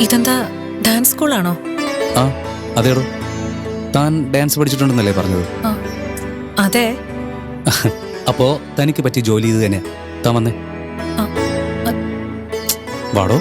ഇതെന്താ ഡാൻസ് സ്കൂളാണോ? ആ അതേടോ, താൻ ഡാൻസ് പഠിച്ചിട്ടുണ്ടെന്നല്ലേ പറഞ്ഞത്? അതെ. അപ്പോ തനിക്ക് പറ്റിയ ജോലി ഇത് തന്നെയാ. താൻ വന്നേ, വാടോ.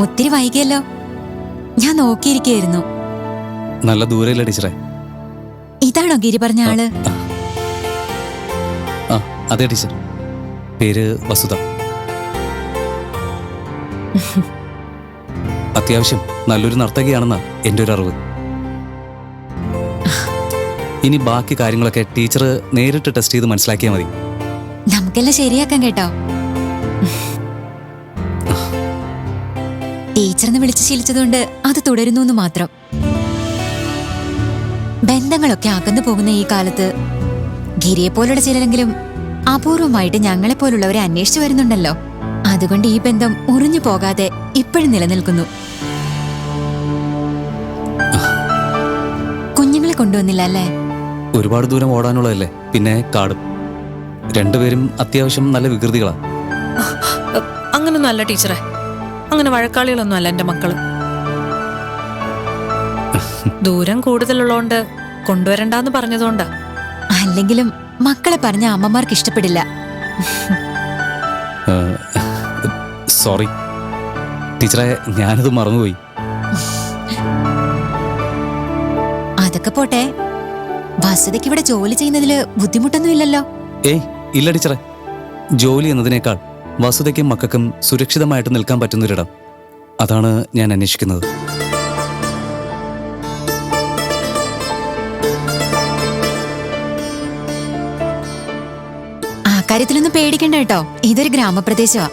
ഒത്തിരി വൈകിയല്ലോ. ഞാൻ നോക്കിയിരിക്കുകയായിരുന്നു. നല്ല ദൂരല്ലേ ടീച്ചറെ? ഇതാണോ ഗിരി പറഞ്ഞ ആള്? ആ അതെ ടീച്ചർ, പേര് വസുധ. അത്യാവശ്യം നല്ലൊരു നർത്തകിയാണെന്നാ എൻ്റെ ഒരു അറിവ്. ഇനി ബാക്കി കാര്യങ്ങളൊക്കെ ടീച്ചർ നേരിട്ട് ടെസ്റ്റ് ചെയ്ത് മനസ്സിലാക്കിയാൽ മതി. നമുക്കെല്ലാം ശരിയാക്കാം കേട്ടോ. ടീച്ചറിന് വിളിച്ച് ശീലിച്ചതുകൊണ്ട് അത് തുടരുന്നു എന്ന് മാത്രം. ബന്ധങ്ങളൊക്കെ അകന്നു പോകുന്ന ഈ കാലത്ത് ഗിരിയെ പോലുള്ള ചിലരെങ്കിലും അപൂർവമായിട്ട് ഞങ്ങളെപ്പോലുള്ളവരെ അന്വേഷിച്ചു വരുന്നുണ്ടല്ലോ. അതുകൊണ്ട് ഈ ബന്ധം മുറിഞ്ഞു പോകാതെ ഇപ്പോഴും നിലനിൽക്കുന്നു. കുഞ്ഞുങ്ങളെ കൊണ്ടുവന്നില്ല അല്ലേ? ഒരുപാട് ദൂരം ഓടാനുള്ളതല്ലേ, പിന്നെ കാടും. രണ്ടുപേരും അത്യാവശ്യം നല്ല വികൃതികളാ. അങ്ങനൊന്നും അല്ല ടീച്ചറെ, അങ്ങനെ വഴക്കാളികളൊന്നും അല്ല എന്റെ മക്കള്. ദൂരം കൂടുതലുള്ളോണ്ട് കൊണ്ടുവരണ്ടെന്ന് പറഞ്ഞതുകൊണ്ടാ. അല്ലെങ്കിലും മക്കളെ പറഞ്ഞ അമ്മമാർക്ക് ഇഷ്ടപ്പെടില്ല. സോറി ടീച്ചറെ, ഞാനത് മറന്നുപോയി. അതൊക്കെ പോട്ടെ, വസുതയ്ക്ക് ഇവിടെ ജോലി ചെയ്യുന്നതില് ബുദ്ധിമുട്ടൊന്നും ഇല്ലല്ലോ? ഏയ് ഇല്ല ടീച്ചറെ. ജോലി എന്നതിനേക്കാൾ വസുതയ്ക്കും മക്കൾക്കും സുരക്ഷിതമായിട്ട് നിൽക്കാൻ പറ്റുന്നൊരിടം, അതാണ് ഞാൻ അന്വേഷിക്കുന്നത്. ആ കാര്യത്തിലൊന്നും പേടിക്കണ്ട കേട്ടോ, ഇതൊരു ഗ്രാമപ്രദേശമാ.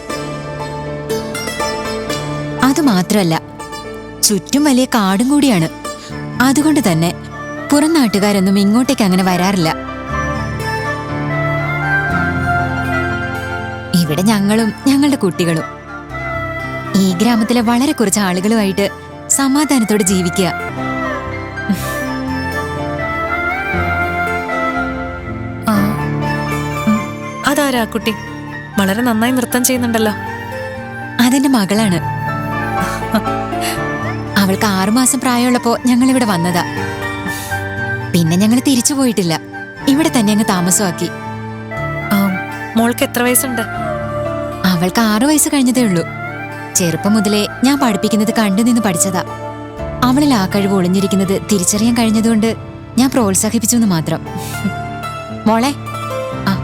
അതുമാത്രമല്ല, ചുറ്റും വലിയ കാടും കൂടിയാണ്. അതുകൊണ്ട് തന്നെ പുറം നാട്ടുകാരൊന്നും ഇങ്ങോട്ടേക്ക് അങ്ങനെ വരാറില്ല. ഇവിടെ ഞങ്ങളും ഞങ്ങളുടെ കുട്ടികളും ഈ ഗ്രാമത്തിലെ വളരെ കുറച്ച് ആളുകളുമായിട്ട് സമാധാനത്തോടെ ജീവിക്കുക. അതാരാ കുട്ടി? വളരെ നന്നായി നൃത്തം ചെയ്യുന്നുണ്ടല്ലോ. അതെന്റെ മകളാണ്. അവൾക്ക് 6 മാസം പ്രായമുള്ളപ്പോ ഞങ്ങൾ ഇവിടെ വന്നതാ. പിന്നെ ഞങ്ങൾ തിരിച്ചു പോയിട്ടില്ല, ഇവിടെ തന്നെ അങ്ങ് താമസമാക്കി. മോൾക്ക് എത്ര വയസ്സുണ്ട്? അവൾക്ക് 6 വയസ്സ് കഴിഞ്ഞതേ ഉള്ളൂ. ചെറുപ്പം മുതലേ ഞാൻ പഠിപ്പിക്കുന്നത് കണ്ടുനിന്ന് പഠിച്ചതാ. അവളിൽ ആ കഴിവ് ഒളിഞ്ഞിരിക്കുന്നത് തിരിച്ചറിയാൻ കഴിഞ്ഞതുകൊണ്ട് ഞാൻ പ്രോത്സാഹിപ്പിച്ചു എന്ന് മാത്രം. മോളെ, ആ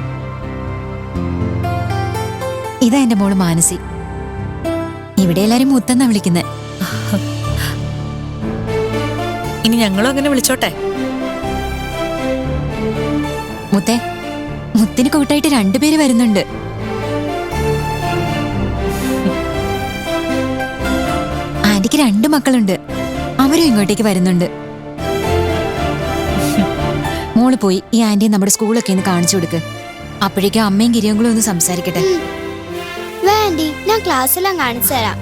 ഇതാ എന്റെ മോള് മാനസി. ഇവിടെ എല്ലാരും മുത്തെന്നാ വിളിക്കുന്നെ. ഇനി ഞങ്ങളും അങ്ങനെ വിളിച്ചോട്ടെ? മുത്തേ, മുത്തിന് കൂട്ടായിട്ട് 2 പേര് വരുന്നുണ്ട്. ആന്റിക്ക് 2 മക്കളുണ്ട്, അവരും ഇങ്ങോട്ടേക്ക് വരുന്നുണ്ട്. മോള് പോയി ഈ ആന്റിയെ നമ്മുടെ സ്കൂളൊക്കെ ഒന്ന് കാണിച്ചു കൊടുക്ക്. അപ്പോഴേക്കും അമ്മയും ഗിരിയങ്ങളും ഒന്ന് സംസാരിക്കട്ടെ. വേണ്ടി, ഞാൻ ക്ലാസ്സെല്ലാം കാണിച്ചു തരാം.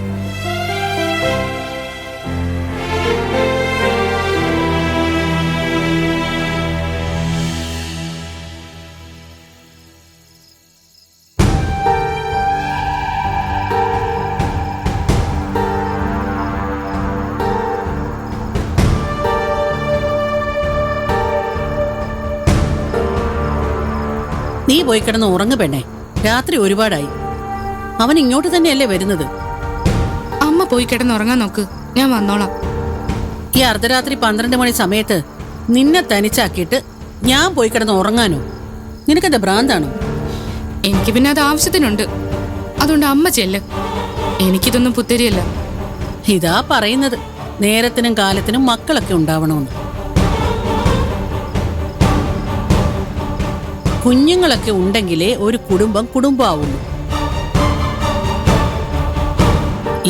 നീ പോയി കിടന്ന് ഉറങ്ങു പെണ്ണേ, രാത്രി ഒരുപാടായി. അവൻ ഇങ്ങോട്ട് തന്നെയല്ലേ വരുന്നത്. അമ്മ പോയി കിടന്നുറങ്ങാൻ നോക്ക്, ഞാൻ വന്നോളാം. ഈ അർദ്ധരാത്രി 12 മണി സമയത്ത് നിന്നെ തനിച്ചാക്കിയിട്ട് ഞാൻ പോയി കിടന്ന് ഉറങ്ങാനോ? നിനക്കെന്താ ഭ്രാന്താണോ? എനിക്ക് പിന്നെ അത് ആവശ്യത്തിനുണ്ട്, അതുകൊണ്ട് അമ്മ ചെല്ല്. എനിക്കിതൊന്നും പുത്തരിയല്ല. ഇതാ പറയുന്നത്, നേരത്തിനും കാലത്തിനും മക്കളൊക്കെ ഉണ്ടാവണമെന്ന്. കുഞ്ഞുങ്ങളൊക്കെ ഉണ്ടെങ്കിലേ ഒരു കുടുംബം കുടുംബമാവുള്ളൂ.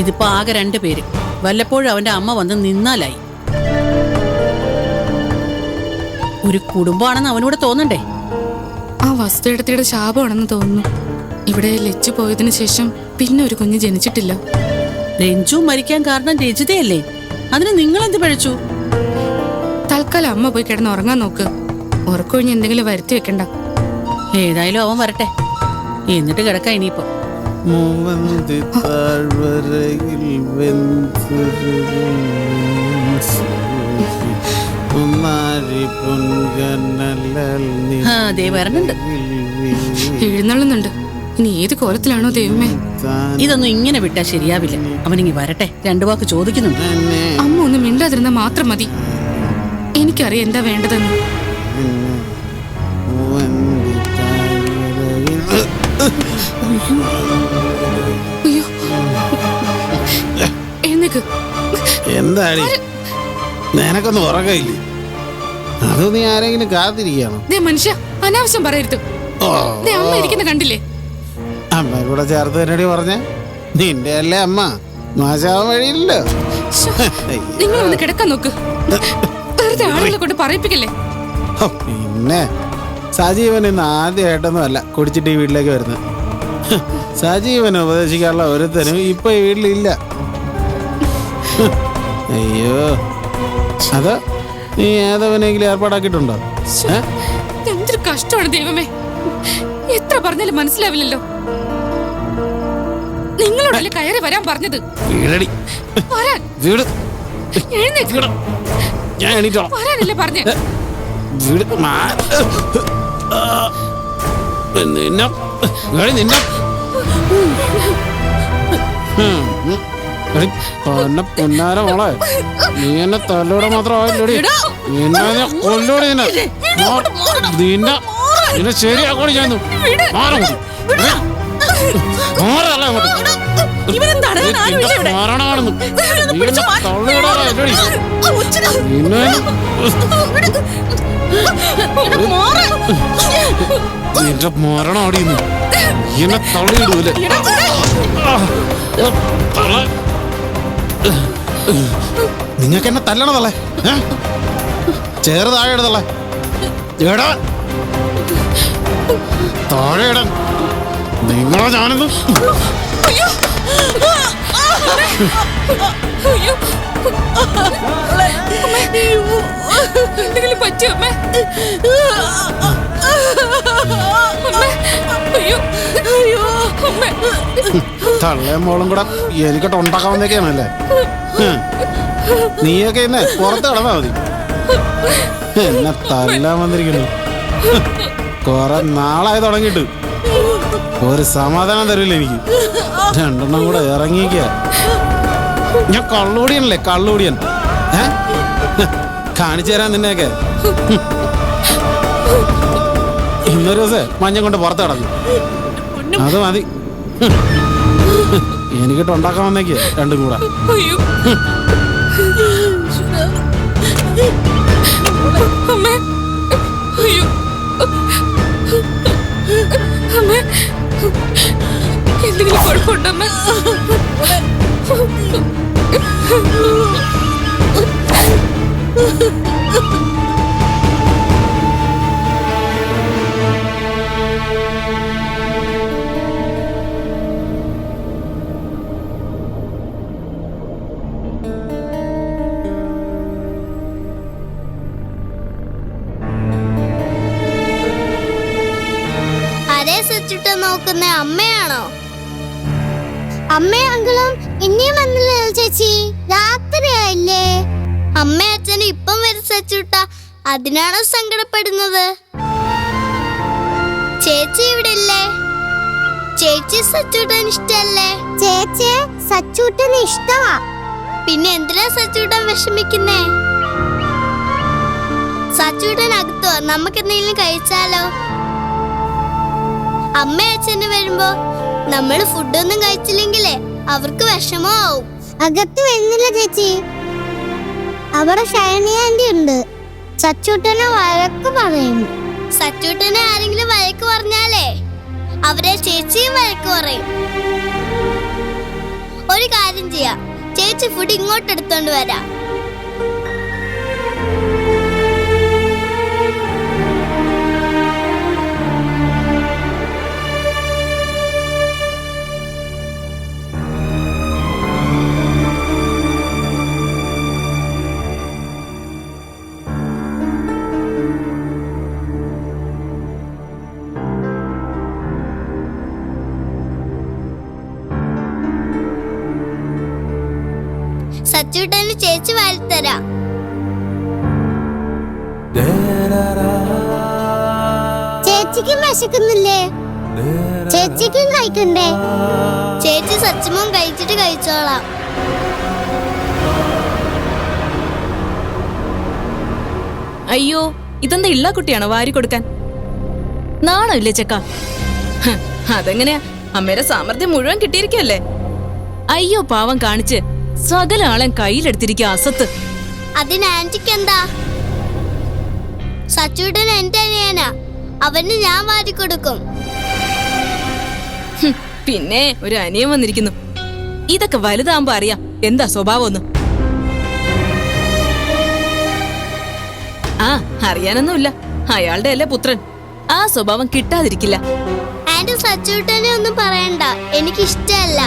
ഇതിപ്പോ ആകെ 2 പേര്. വല്ലപ്പോഴും അവന്റെ അമ്മ വന്ന് നിന്നാലായി. ഒരു കുടുംബമാണെന്ന് അവനോട് തോന്നണ്ടേ? ആ വസ്തുയിടത്തിയുടെ ശാപമാണെന്ന് തോന്നുന്നു. ഇവിടെ ലച്ചു പോയതിനു ശേഷം പിന്നെ ഒരു കുഞ്ഞ് ജനിച്ചിട്ടില്ല. രഞ്ജു മരിക്കാൻ കാരണം രജിതയല്ലേ? അതിന് നിങ്ങളെന്ത് പഴച്ചു? തൽക്കാലം അമ്മ പോയി കിടന്നുറങ്ങാൻ നോക്ക്. ഉറക്കൊഴിഞ്ഞ് എന്തെങ്കിലും വരുത്തി വെക്കണ്ട. ഏതായാലും അവൻ വരട്ടെ, എന്നിട്ട് കിടക്കാം ഇനിയിപ്പോ. ദേ വരണുണ്ട്, എഴുന്നള്ളുന്നുണ്ട്. ഇനി ഏത് കോലത്തിലാണോ ദൈവമേ. ഇതൊന്നും ഇങ്ങനെ വിട്ടാ ശരിയാവില്ല. അവനിങ്ങി വരട്ടെ, 2 വാക്ക് ചോദിക്കുന്നുണ്ട്. അമ്മ ഒന്ന് മിണ്ടാതിരുന്ന മാത്രം മതി. എനിക്കറിയാം എന്താ വേണ്ടതെന്ന്. അയ്യോ, എഴുന്നേക്ക്. എന്താടി നിനക്കൊന്നും ഉറക്കയില്ലേ? അത് നീ ആരെങ്കിലും കാത്തിരിക്കുകയാണോ? ദേ മനുഷ്യ, അനാവശ്യം പറയരുത്. ഓ, ദേ അമ്മ ഇരിക്കുന്ന കണ്ടില്ലേ? അമ്മ കൂടെ ചേർത്ത് തന്നെടി പറഞ്ഞ നിന്റെ അല്ലേ അമ്മ, മോശമാവാൻ വഴിയില്ലല്ലോ. ശ്ശോ, നിങ്ങൾ ഒന്ന് കിടക്കാൻ നോക്ക്. വെറുതെ ആളുകളെ കൊണ്ട് പറയിപ്പിക്കല്ലേ. ഹോ, പിന്നെ സജീവൻ ഇന്ന് ആദ്യമായിട്ടൊന്നും അല്ല കുടിച്ചിട്ട് ഈ വീട്ടിലേക്ക് വരുന്നത്. സജീവനെ ഉപദേശിക്കാനുള്ള ഒരുത്തനും ഇപ്പൊ ഈ വീട്ടിലില്ല. അയ്യോ, അതോ നീ ഏതവനെങ്കിലും ഏർപ്പാടാക്കിയിട്ടുണ്ടോ? എന്തൊരു കഷ്ടമാണ് ദൈവമേ. എത്ര പറഞ്ഞാലും മനസ്സിലാവില്ലല്ലോ. നിങ്ങളോടല്ലേ കയറി വരാൻ പറഞ്ഞത്? വീടടി വരാൻ. വീട് എഴുന്നേറ്റ് ഞാൻ എണീറ്റോളാം. വരാനല്ലേ പറഞ്ഞേ? വീട് നിന്നെ നിന്നെ പൊന്നാര മോളെ, നീ എന്നെ തല്ലോടെ മാത്രം ആയില്ലോടി. നിന്നെ കൊല്ലോടി. നിന്നെ നിന്നെ ശരിയാക്കോടി ഞാൻ. മരണമാണെന്ന് നീ എന്നെ തള്ളിവിടാറല്ലോടി. നിന്റെ മരണം അടിയുന്നു. നീ എന്നെ തള്ളിയിടൂല്ലേ? നിങ്ങൾക്ക് എന്നെ തല്ലണതല്ലേ? ചേറ് താഴെ ഇടതല്ലേ? എടാ താഴെ ഇടാൻ നിങ്ങളോ ഞാനെന്ന്? എന്തെങ്കിലും പറ്റിയോ അമ്മേ? തള്ളയും മോളും കൂടെ എനിക്കിട്ട് ഉണ്ടാക്കാൻ വന്നേക്കാണല്ലേ? നീയൊക്കെ എന്നെ പുറത്ത് കിടന്നാ മതി. എന്നെ തല്ലാൻ വന്നിരിക്കുന്നു. കൊറേ നാളായി തുടങ്ങിയിട്ട് ഒരു സമാധാനം തരില്ല എനിക്ക്. രണ്ടെണ്ണം കൂടെ ഇറങ്ങിക്ക. ഞാൻ കള്ളുകൂടിയനല്ലേ, കള്ളുകൂടിയൻ. കാണിച്ചു തരാൻ നിന്നെയൊക്കെ. ഇന്നൊരു ദിവസം മഞ്ഞം കൊണ്ട് പുറത്ത് കിടന്നു. അത് മതി. എനിക്കിട്ട് ഉണ്ടാക്കാൻ വന്നേക്ക് രണ്ടും കൂടെ. എന്തെങ്കിലും കുഴപ്പമുണ്ടമ്മ? നോക്കുന്ന അമ്മയാണോ? അമ്മയും അങ്കിളും ഇനിയും വന്നില്ലല്ലോ ചേച്ചി. രാത്രിയായില്ലേ? അമ്മ അച്ഛനും ഇപ്പം വരും സച്ചൂട്ട. അതിനാണോ സങ്കടപ്പെടുന്നത്? ചേച്ചി ഇവിടെ ഇല്ലേ? ചേച്ചി സച്ചൂട്ടൻ ഇഷ്ടല്ലേ? ചേച്ചി സച്ചൂട്ടന് ഇഷ്ടമാ. പിന്നെ എന്തിനാ സച്ചൂട്ടൻ വിഷമിക്കുന്നേ? സച്ചൂട്ടൻ അകത്തോ, നമുക്ക് എന്തെങ്കിലും കഴിച്ചാലോ? അമ്മ അച്ഛന് വരുമ്പോ നമ്മള് ഫുഡൊന്നും കഴിച്ചില്ലെങ്കിലേ അവർക്ക് വിഷമാവും. അകത്ത് വരുന്നില്ല ചേച്ചി. അവിടെ ഷൈനി ആന്റി ഉണ്ട്. സച്ചൂട്ടനെ വഴക്ക് പറയും. സച്ചൂട്ടനെ ആരെങ്കിലും വഴക്ക് പറഞ്ഞാലേ അവരെ ചേച്ചിയും വഴക്ക് പറയും. ഒരു കാര്യം ചെയ്യാം, ചേച്ചി ഫുഡ് ഇങ്ങോട്ട് എടുത്തോണ്ട് വരാം. സച്ചൂട്ടന് ചേച്ചി വാഴ്ത്തരാം. ചേച്ചിക്കും വിശക്കുന്നില്ലേ? ചേച്ചിക്കും കഴിക്കണ്ടേ? ചേച്ചി സച്ചുമോൻ കഴിച്ചിട്ട് കഴിച്ചോളാം. അയ്യോ, ഇതെന്താ ഇള്ള കുട്ടിയാണോ വാരി കൊടുക്കാൻ? നാണോ ഇല്ലേ ചെക്ക? അതെങ്ങനെയാ? അമ്മയുടെ സാമർഥ്യം മുഴുവൻ കിട്ടിയിരിക്കല്ലേ? അയ്യോ പാവം കാണിച്ച് സകല ആളെ കയ്യിലെടുത്തിരിക്കുക അസത്ത്. അതിന് ആന്റിക്ക് എന്താ? സച്ചൂട്ടൻ എന്റെ അനിയനാ, അവന് ഞാൻ വാരി കൊടുക്കും. പിന്നെ ഒരു അനിയൻ വന്നിരിക്കുന്നു. ഇതൊക്കെ വലുതാകുമ്പോ അറിയാം എന്താ സ്വഭാവമൊന്നും. ആ, അറിയാനൊന്നുമില്ല, അയാളുടെ അല്ലേ പുത്രൻ. ആ സ്വഭാവം കിട്ടാതിരിക്കില്ല. ആന്റി സച്ചൂട്ടനെ ഒന്നും പറയണ്ട, എനിക്കിഷ്ടല്ല.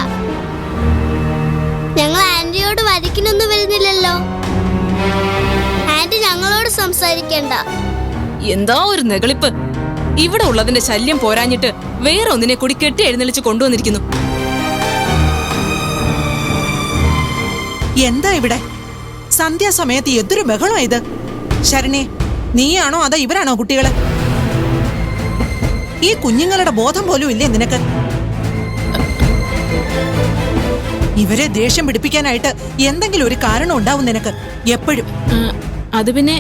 ഞങ്ങൾ ആന്റിയോട് വരിക്കിനൊന്നും വരുന്നില്ലല്ലോ. ആന്റി ഞങ്ങളോട് സംസാരിക്കണ്ട. എന്താ ഒരു നെകളിപ്പ്. ഇവിടെ ഉള്ളതിന്റെ ശല്യം പോരാഞ്ഞിട്ട് വേറെ ഒന്നിനെ കൂടി കെട്ടി എഴുന്നള്ളിച്ച് കൊണ്ടുവന്നിരിക്കുന്നു. എന്താ ഇവിടെ സന്ധ്യാസമയത്ത് എന്തൊരു ബഹളം ഇത്? ശരണേ, നീയാണോ അതോ ഇവരാണോ കുട്ടികള്? ഈ കുഞ്ഞുങ്ങളുടെ ബോധം പോലും ഇല്ലേ നിനക്ക്? ഇവരെ ദേഷ്യം പിടിപ്പിക്കാനായിട്ട് എന്തെങ്കിലും ഒരു കാരണം ഉണ്ടാവും നിനക്ക് എപ്പോഴും. അത് പിന്നെ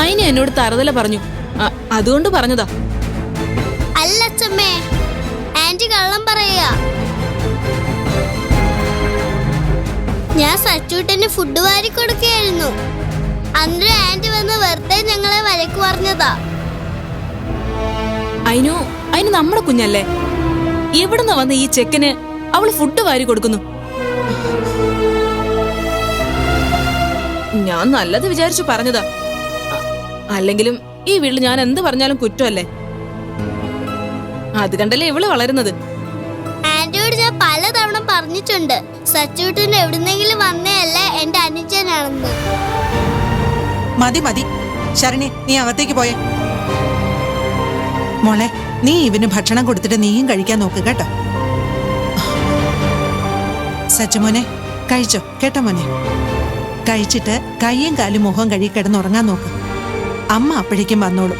അതിന് എന്നോട് തറുതല പറഞ്ഞു, അതുകൊണ്ട് പറഞ്ഞതാ. അല്ല അച്ഛമ്മേ, ആന്റി കള്ളം പറയാ. ഞാൻ സച്ചൂട്ടന് ഫുഡ് വാരി കൊടുക്കുകയായിരുന്നു. അന്ന് ആന്റി വന്ന് വെറുതെ ഞങ്ങളെ വഴക്ക് പറഞ്ഞതാ. അതിന് നമ്മുടെ കുഞ്ഞല്ലേ. എവിടുന്ന് വന്ന് ഈ ചെക്കന് അവള് ഫുഡ് വാരി കൊടുക്കുന്നു? ഞാൻ നല്ലത് വിചാരിച്ചു പറഞ്ഞതാ. അല്ലെങ്കിലും ഈ വീട്ടിൽ ഞാൻ എന്ത് പറഞ്ഞാലും കുറ്റമല്ലേ. അത് കണ്ടല്ലേ ഇവള് വളരുന്നത്. ആന്റിയോട് ഞാൻ പലതവണ പറഞ്ഞിട്ടുണ്ട്, സച്ചൂട്ടന് എവിടുന്നെങ്കിലും വന്നേയല്ലേ എന്റെ അനുജനാണെന്ന്. മതി മതി ശരണേ, നീ അകത്തേക്ക് പോയേ. മോളെ, നീ ഇവന് ഭക്ഷണം കൊടുത്തിട്ട് നീയും കഴിക്കാൻ നോക്ക് കേട്ടോ. സച്ചുമോനെ, കഴിച്ചോ കേട്ടോ മോനെ. കഴിച്ചിട്ട് കൈയും കാലും മുഖം കഴുകി കിടന്നുറങ്ങാൻ നോക്ക്. അമ്മ അപ്പോഴേക്കും വന്നോളൂ.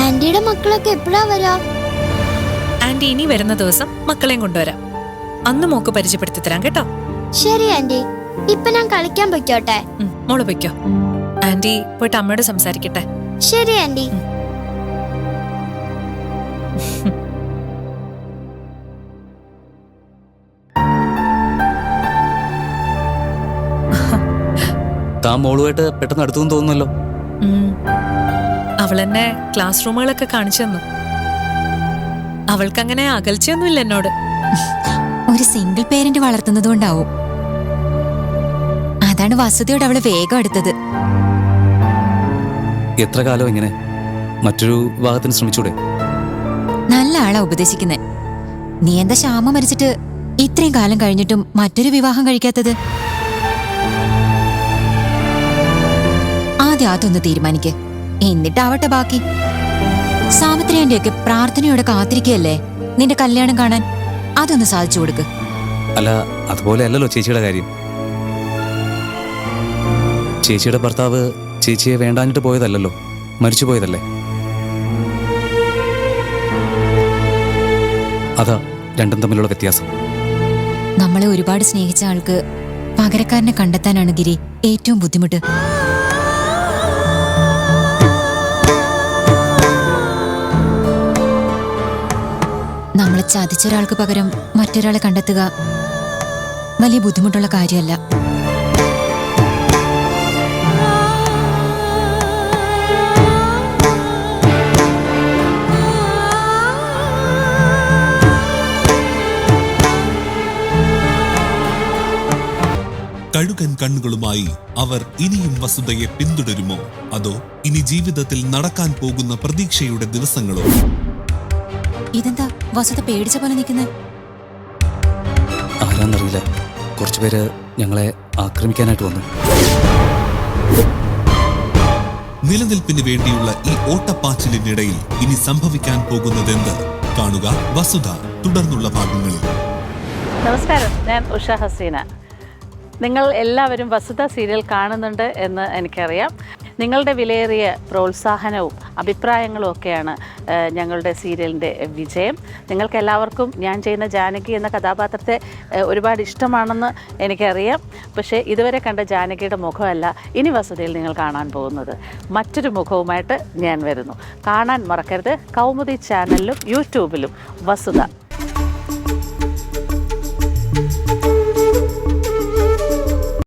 ആന്റിയുടെ മക്കളൊക്കെ എപ്പോഴാ വരാ? ആന്റി ഇനി വരുന്ന ദിവസം മക്കളെയും കൊണ്ടുവരാം. അന്ന് മോക്ക് പരിചയപ്പെടുത്തി തരാം കേട്ടോ. ശരി ആന്റി, ഇപ്പൊ ഞാൻ കളിക്കാൻ പൊയ്ക്കോട്ടെ? മോള് പൊയ്ക്കോ. ആന്റി പോയിട്ട് അമ്മയോട് സംസാരിക്കട്ടെ. ശരി ആന്റി. താൻ മോളുമായിട്ട് പെട്ടെന്ന് അടുത്തെന്ന് തോന്നുന്നല്ലോ. അവളെന്നെ ക്ലാസ് റൂമുകളൊക്കെ കാണിച്ചു തന്നു. അവൾക്കങ്ങനെ അകൽച്ചയൊന്നുമില്ല എന്നോട്. ഒരു സിംഗിൾ പേരന്റ് വളർത്തുന്നത് കൊണ്ടാവും. അതാണ് വസുതയോട് അവള് വേഗം എടുത്തത്. എത്ര കാലം ഇങ്ങനെ? മറ്റൊരു വിവാഹത്തിന് ശ്രമിച്ചൂടെ? നല്ല ആളാ ഉപദേശിക്കുന്നെ. നീ എന്താ ശ്യാമ മരിച്ചിട്ട് ഇത്രയും കാലം കഴിഞ്ഞിട്ടും മറ്റൊരു വിവാഹം കഴിക്കാത്തത്? ആദ്യം അതൊന്ന് തീരുമാനിക്ക്, എന്നിട്ടാവട്ടെ ബാക്കി. സാവിത്രിയന്റെയൊക്കെ പ്രാർത്ഥനയോടെ കാത്തിരിക്കുകയല്ലേ നിന്റെ കല്യാണം കാണാൻ. അതൊന്ന് സാധിച്ചു കൊടുക്ക്. അല്ല, അതുപോലെ അല്ലല്ലോ ചേച്ചിയുടെ കാര്യം. ചേച്ചിയുടെ ഭർത്താവ് ചേച്ചിയെ വേണ്ടാഞ്ഞിട്ട് പോയതല്ലല്ലോ, മരിച്ചു പോയതല്ലേ. അതാ രണ്ടും തമ്മിലുള്ള വ്യത്യാസം. നമ്മളെ ഒരുപാട് സ്നേഹിച്ച ആൾക്ക് പകരക്കാരനെ കണ്ടെത്താനാണ് ഗിരി ഏറ്റവും ബുദ്ധിമുട്ട്. നമ്മളെ ചതിച്ചൊരാൾക്ക് പകരം മറ്റൊരാളെ കണ്ടെത്തുക വലിയ ബുദ്ധിമുട്ടുള്ള കാര്യമല്ല. കഴുകൻ കണ്ണുകളുമായി അവർ ഇനിയും വസുതയെ പിന്തുടരുമോ, അതോ ഇനി ജീവിതത്തിൽ നടക്കാൻ പോകുന്ന പ്രതീക്ഷയുടെ ദിവസങ്ങളോ? ഇതെന്താ വസുത പേടിച്ച പോലെ നിൽക്കുന്നത്? ആരാന്നറിയില്ല, കുറച്ചുപേര് ഞങ്ങളെ ആക്രമിക്കാനായിട്ട് വന്നു. നിലനിൽപ്പിന് വേണ്ടിയുള്ള ഈ ഓട്ടപ്പാച്ചിലിനിടയിൽ ഇനി സംഭവിക്കാൻ പോകുന്നതെന്ത്? കാണുക വസുധ തുടർന്നുള്ള ഭാഗങ്ങളിൽ. നമസ്കാരം, ഞാൻ ഉഷ ഹസീന. നിങ്ങൾ എല്ലാവരും വസുധ സീരിയൽ കാണുന്നുണ്ട് എന്ന് എനിക്കറിയാം. നിങ്ങളുടെ വിലയേറിയ പ്രോത്സാഹനവും അഭിപ്രായങ്ങളും ഒക്കെയാണ് ഞങ്ങളുടെ സീരിയലിൻ്റെ വിജയം. നിങ്ങൾക്ക് എല്ലാവർക്കും ഞാൻ ചെയ്യുന്ന ജാനകി എന്ന കഥാപാത്രത്തെ ഒരുപാട് ഇഷ്ടമാണെന്ന് എനിക്കറിയാം. പക്ഷേ ഇതുവരെ കണ്ട ജാനകിയുടെ മുഖമല്ല ഇനി വസുധയിൽ നിങ്ങൾ കാണാൻ പോകുന്നത്. മറ്റൊരു മുഖവുമായിട്ട് ഞാൻ വരുന്നു. കാണാൻ മറക്കരുത്. കൗമുദി ചാനലിലും യൂട്യൂബിലും വസുധ.